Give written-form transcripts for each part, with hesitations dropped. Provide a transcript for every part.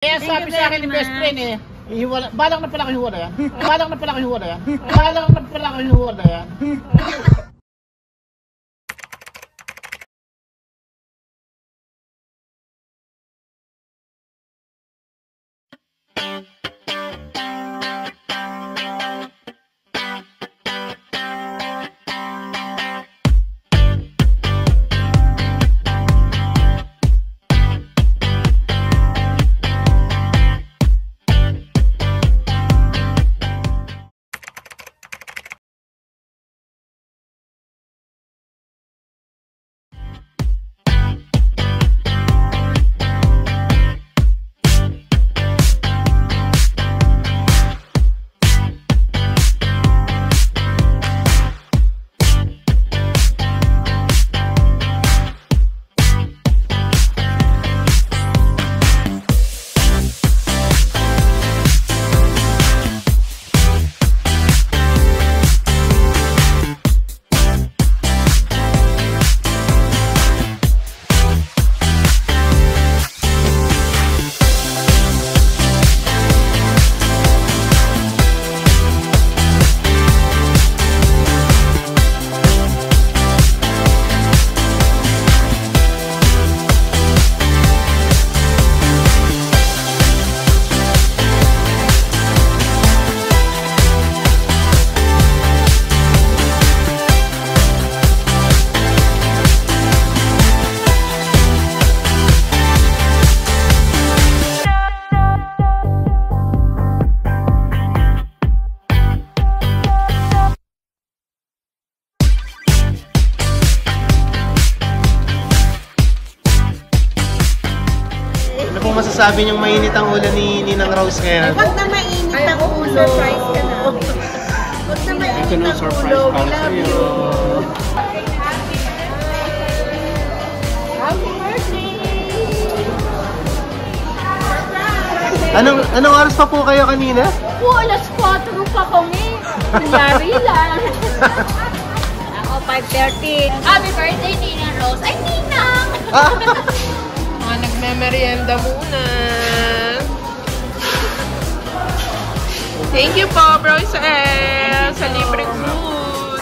Kaya sabi sa akin ni best friend eh, balang na pala kayo hiwala yan. Balang na pala kayo hiwala yan. Balang na pala kayo hiwala yan. Masasabi niyong mainit ang ulo ni Ninang Rose ngayon? Huwag na mainit ang ulo. Surprise ka na. Huwag na mainit ang ulo. We love you. Happy birthday! Anong oras pa po kayo kanina? Alas 4 pa kami. Nangyari lang. Ako, 5:30. Happy birthday, Ninang Rose. Ay, Ninang! Nagme-merienda muna. Thank you po, Bro Isael, sa libreng food.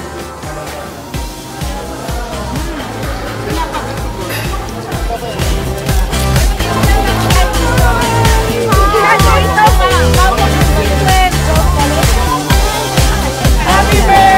Happy birthday!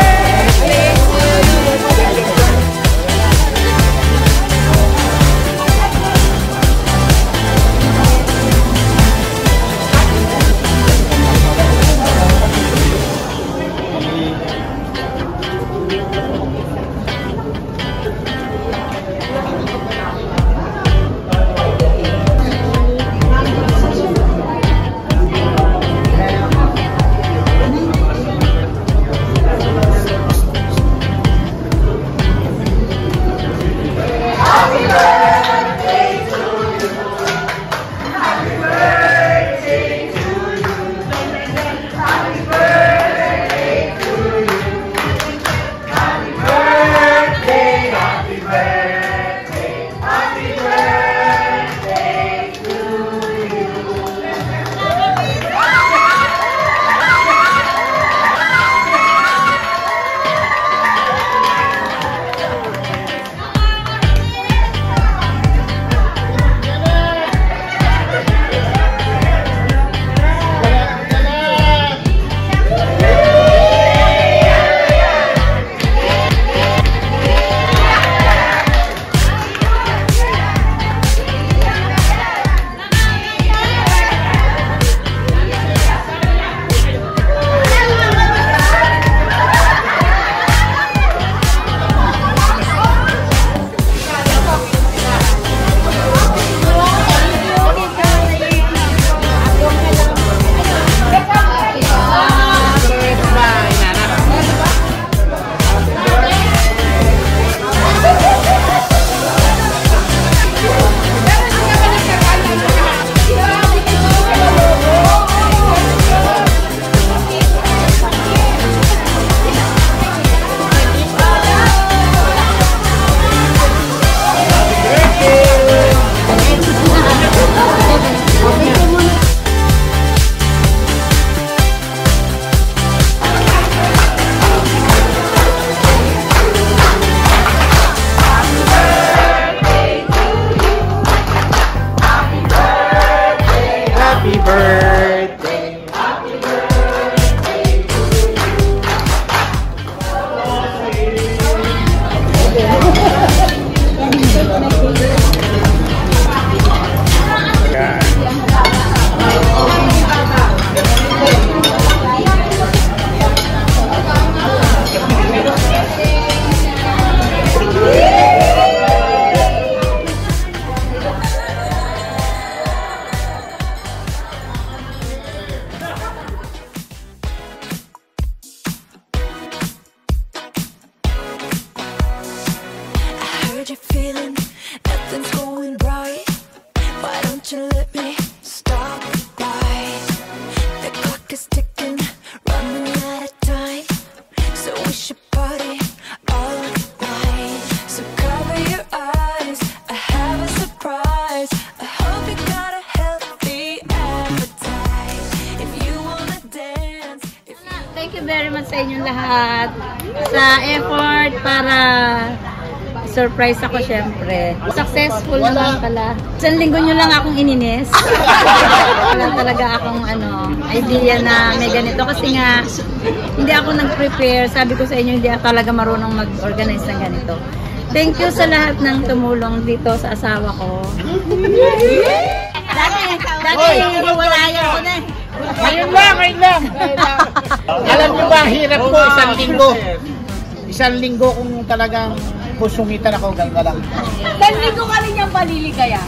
you very much sa inyong lahat sa effort para surprise ako syempre. Successful naman pala. Isang linggo nyo lang akong ininis. Wala talaga akong idea na may ganito kasi nga hindi ako nag-prepare. Sabi ko sa inyo hindi ako talaga marunong mag-organize ng ganito. Thank you sa lahat ng tumulong dito sa asawa ko. Dati walayan ko na. Ngayon lang. Alam niyo ba, hirap ko isang linggo kung talagang kusungitan ako ganda lang. Dali ko ka rin yung paliligaya.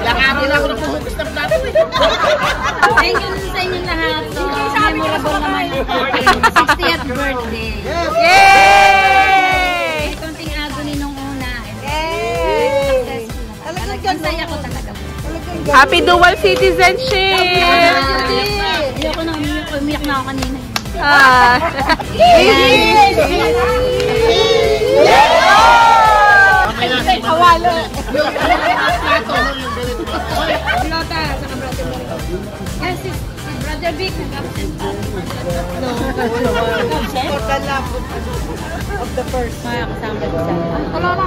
Lakadin ako na puhugas ng plato. Thank you sa inyong lahat. So, memorable naman yung 60th birthday. Yay! Kunting agony nung una. Yay! Talagang saya ko talaga. Happy dual citizenship! Ayoko na, umiyak na ako kanina. Ah. Awalo. Pilota, saka brother Vic. Yes, si brother Vic nag-absent pa. Of the first. Kaya kasama ko sa Lola.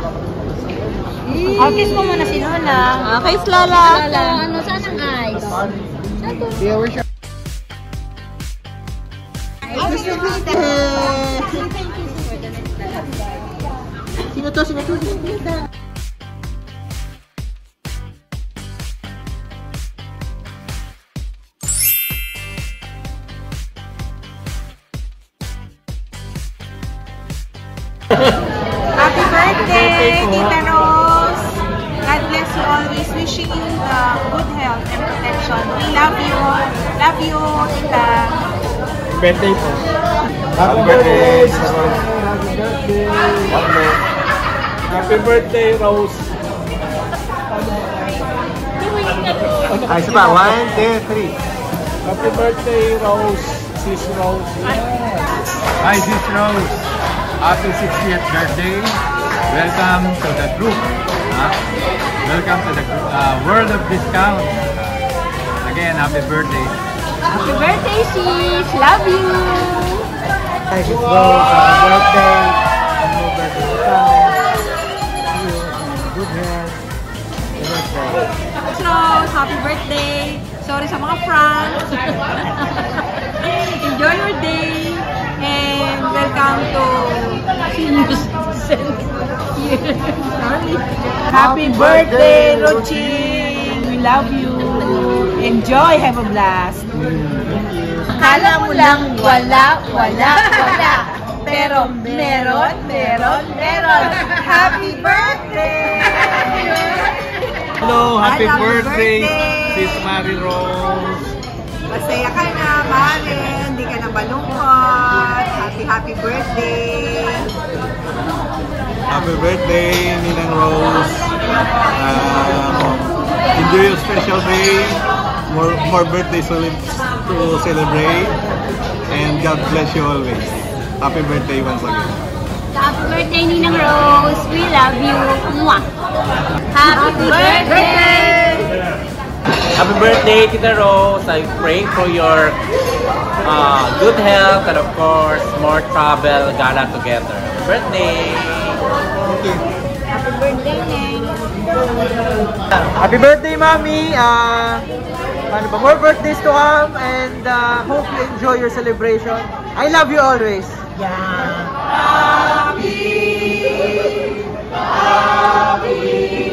Kiss mo muna si Lola. Okay, Lola. Lola, saan ang eyes? Saan to? Sino to? Happy birthday, Tita Rose! God bless you always. Wishing you good health and protection. We love you. Love you, Tita. Birthday po. Happy birthday, Sister Rose. Happy birthday. Happy birthday, Rose. Ay, isa pa. 1, 2, 3. Happy birthday, Rose. Sis Rose. Hi, Sis Rose. Happy 60th birthday. Welcome to the group. Welcome to the world of discount. Again, happy birthday. Happy birthday, sis! Love you! Hi, Sis Rose. Happy birthday. More birthday to come. Good health. Happy birthday. Rose, happy birthday. Sorry sa mga friends. Enjoy your day. And welcome to Senior citizen. Happy birthday, Roching! We love you. Enjoy, have a blast. Akala mo lang wala. Pero meron. Happy birthday! Hello, happy Happy birthday, birthday. Sis Mary Rose. Masaya ka na, Mare. Hindi ka na malungkot. Happy birthday. Happy birthday, Ninang Rose. Enjoy your special day. More birthdays to celebrate. And God bless you always. Happy birthday once again. Happy birthday, Ninang Rose. We love you. Mwah. Happy birthday! Happy birthday, Tita Rose. I pray for your good health and of course, more travel, gala together. Birthday! Happy birthday, Neng. Happy birthday, Mami! More birthdays to come and hope you enjoy your celebration. I love you always. Happy